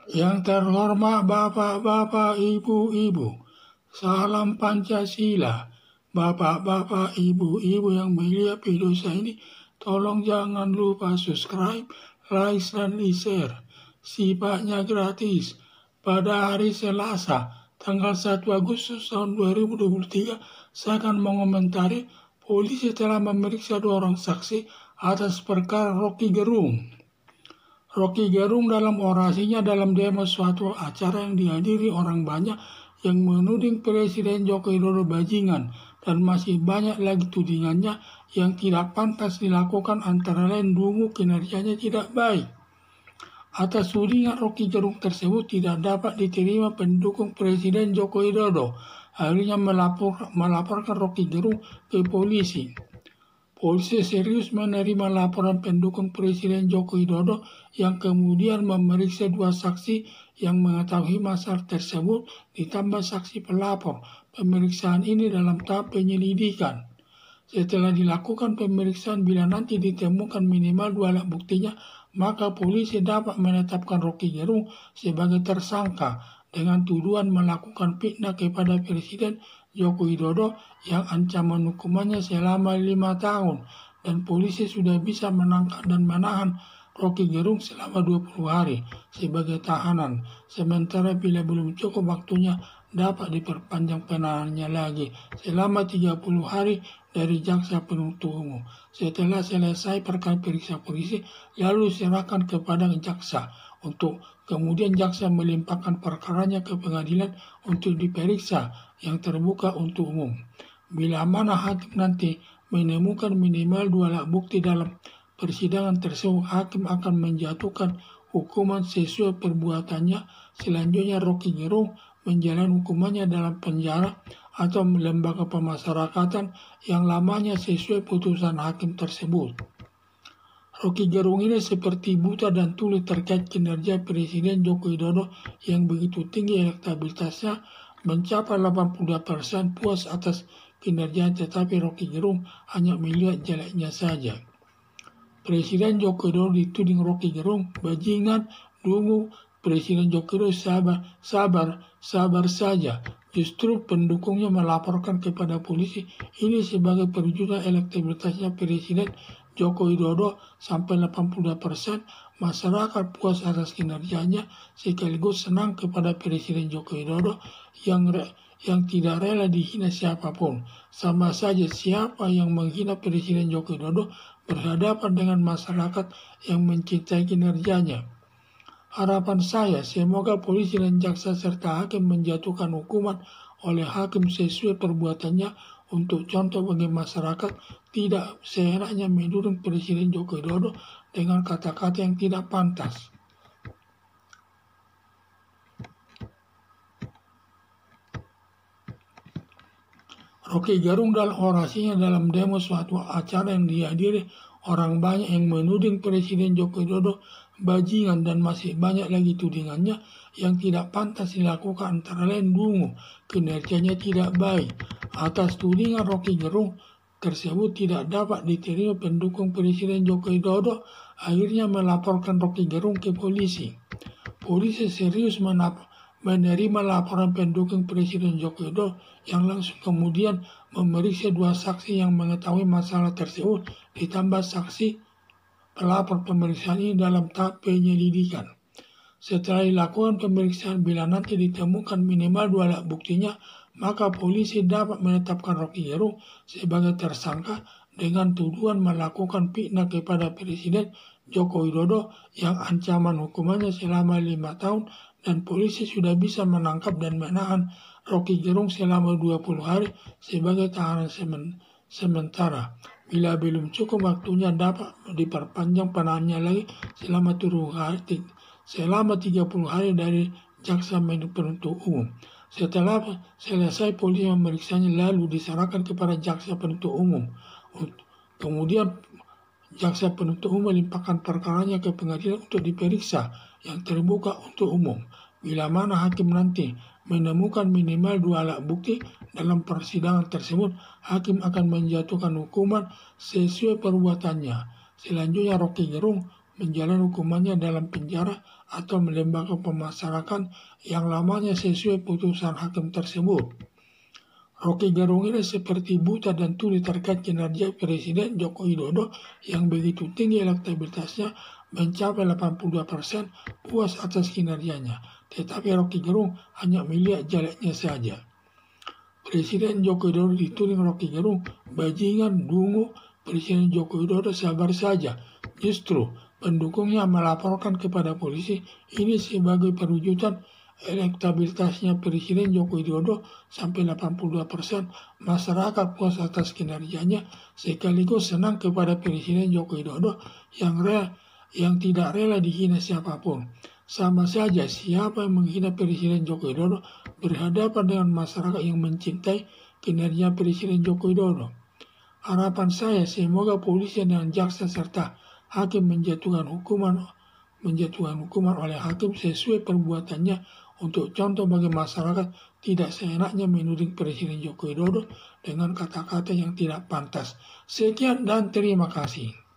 Yang terhormat Bapak-Bapak, Ibu-Ibu, salam Pancasila. Bapak-bapak, Ibu-Ibu yang melihat video saya ini, tolong jangan lupa subscribe, like, dan share. Sifatnya gratis. Pada hari Selasa, tanggal 1 Agustus tahun 2023, saya akan mengomentari polisi telah memeriksa 2 orang saksi atas perkara Rocky Gerung. Rocky Gerung dalam orasinya dalam demo suatu acara yang dihadiri orang banyak yang menuding Presiden Joko Widodo bajingan, dan masih banyak lagi tudingannya yang tidak pantas dilakukan, antara lain dungu, kinerjanya tidak baik. Atas tudingan Rocky Gerung tersebut tidak dapat diterima pendukung Presiden Joko Widodo. Akhirnya melaporkan Rocky Gerung ke polisi. Polisi serius menerima laporan pendukung Presiden Joko Widodo yang kemudian memeriksa 2 saksi yang mengetahui masalah tersebut ditambah saksi pelapor. Pemeriksaan ini dalam tahap penyelidikan. Setelah dilakukan pemeriksaan, bila nanti ditemukan minimal 2 alat buktinya, maka polisi dapat menetapkan Rocky Gerung sebagai tersangka dengan tuduhan melakukan fitnah kepada Presiden Joko Widodo yang ancaman hukumannya selama 5 tahun, dan polisi sudah bisa menangkap dan menahan Rocky Gerung selama 20 hari sebagai tahanan. Sementara bila belum cukup waktunya, dapat diperpanjang penahanannya lagi selama 30 hari dari jaksa penuntut umum. Setelah selesai perkara periksa polisi, lalu serahkan kepada jaksa untuk kemudian jaksa melimpahkan perkaranya ke pengadilan untuk diperiksa yang terbuka untuk umum. Bila mana hakim nanti menemukan minimal 2 alat bukti dalam persidangan tersebut, hakim akan menjatuhkan hukuman sesuai perbuatannya. Selanjutnya Rocky Gerung menjalani hukumannya dalam penjara atau lembaga pemasyarakatan yang lamanya sesuai putusan hakim tersebut. Rocky Gerung ini seperti buta dan tuli terkait kinerja Presiden Joko Widodo yang begitu tinggi elektabilitasnya, mencapai 82% puas atas kinerja, tetapi Rocky Gerung hanya melihat jeleknya saja. Presiden Joko Widodo dituding Rocky Gerung bajingan, dungu. Presiden Joko Widodo sabar saja. Justru pendukungnya melaporkan kepada polisi ini sebagai perwujudan elektabilitasnya Presiden Joko Widodo sampai 82%. Masyarakat puas atas kinerjanya sekaligus senang kepada Presiden Joko Widodo yang tidak rela dihina siapapun. Sama saja siapa yang menghina Presiden Joko Widodo berhadapan dengan masyarakat yang mencintai kinerjanya. Harapan saya, semoga polisi dan jaksa serta hakim menjatuhkan hukuman oleh hakim sesuai perbuatannya untuk contoh bagi masyarakat tidak seenaknya menuding Presiden Joko Widodo dengan kata-kata yang tidak pantas. Rocky Gerung dalam orasinya dalam demo suatu acara yang dihadiri orang banyak yang menuding Presiden Joko Widodo bajingan, dan masih banyak lagi tudingannya yang tidak pantas dilakukan, antara lain dungu, kinerjanya tidak baik. Atas tudingan Rocky Gerung tersebut tidak dapat diterima pendukung Presiden Joko Widodo, akhirnya melaporkan Rocky Gerung ke polisi. Polisi serius menerima laporan pendukung Presiden Joko Widodo yang langsung kemudian memeriksa 2 saksi yang mengetahui masalah tersebut ditambah saksi pelapor. Pemeriksaan ini dalam tahap penyelidikan. Setelah dilakukan pemeriksaan, bila nanti ditemukan minimal 2 alat buktinya, maka polisi dapat menetapkan Rocky Gerung sebagai tersangka dengan tuduhan melakukan fitnah kepada Presiden Joko Widodo yang ancaman hukumannya selama 5 tahun, dan polisi sudah bisa menangkap dan menahan Rocky Gerung selama 20 hari sebagai tahanan sementara. Bila belum cukup waktunya, dapat diperpanjang penahanannya lagi selama 30 hari dari jaksa penuntut umum. Setelah selesai polisi memeriksanya, lalu diserahkan kepada jaksa penuntut umum. Kemudian jaksa penuntut umum melimpahkan perkaranya ke pengadilan untuk diperiksa yang terbuka untuk umum. Bila mana hakim nanti menemukan minimal 2 alat bukti dalam persidangan tersebut, hakim akan menjatuhkan hukuman sesuai perbuatannya. Selanjutnya Rocky Gerung menjalani hukumannya dalam penjara atau melembaga pemasarakan yang lamanya sesuai putusan hakim tersebut. Rocky Gerung ini seperti buta dan tuli terkait kinerja Presiden Joko Widodo yang begitu tinggi elektabilitasnya mencapai 82% puas atas kinerjanya. Tetapi Rocky Gerung hanya melihat jeleknya saja. Presiden Joko Widodo dituding Rocky Gerung bajingan dungu. Presiden Joko Widodo sabar saja. Justru pendukungnya melaporkan kepada polisi ini sebagai perwujudan elektabilitasnya Presiden Joko Widodo sampai 82%, masyarakat puas atas kinerjanya sekaligus senang kepada Presiden Joko Widodo yang tidak rela dihina siapapun. Sama saja siapa yang menghina Presiden Joko Widodo berhadapan dengan masyarakat yang mencintai kinerja Presiden Joko Widodo. Harapan saya semoga polisi dan jaksa serta hakim menjatuhkan hukuman oleh hakim sesuai perbuatannya untuk contoh bagi masyarakat tidak seenaknya menuding Presiden Joko Widodo dengan kata-kata yang tidak pantas. Sekian dan terima kasih.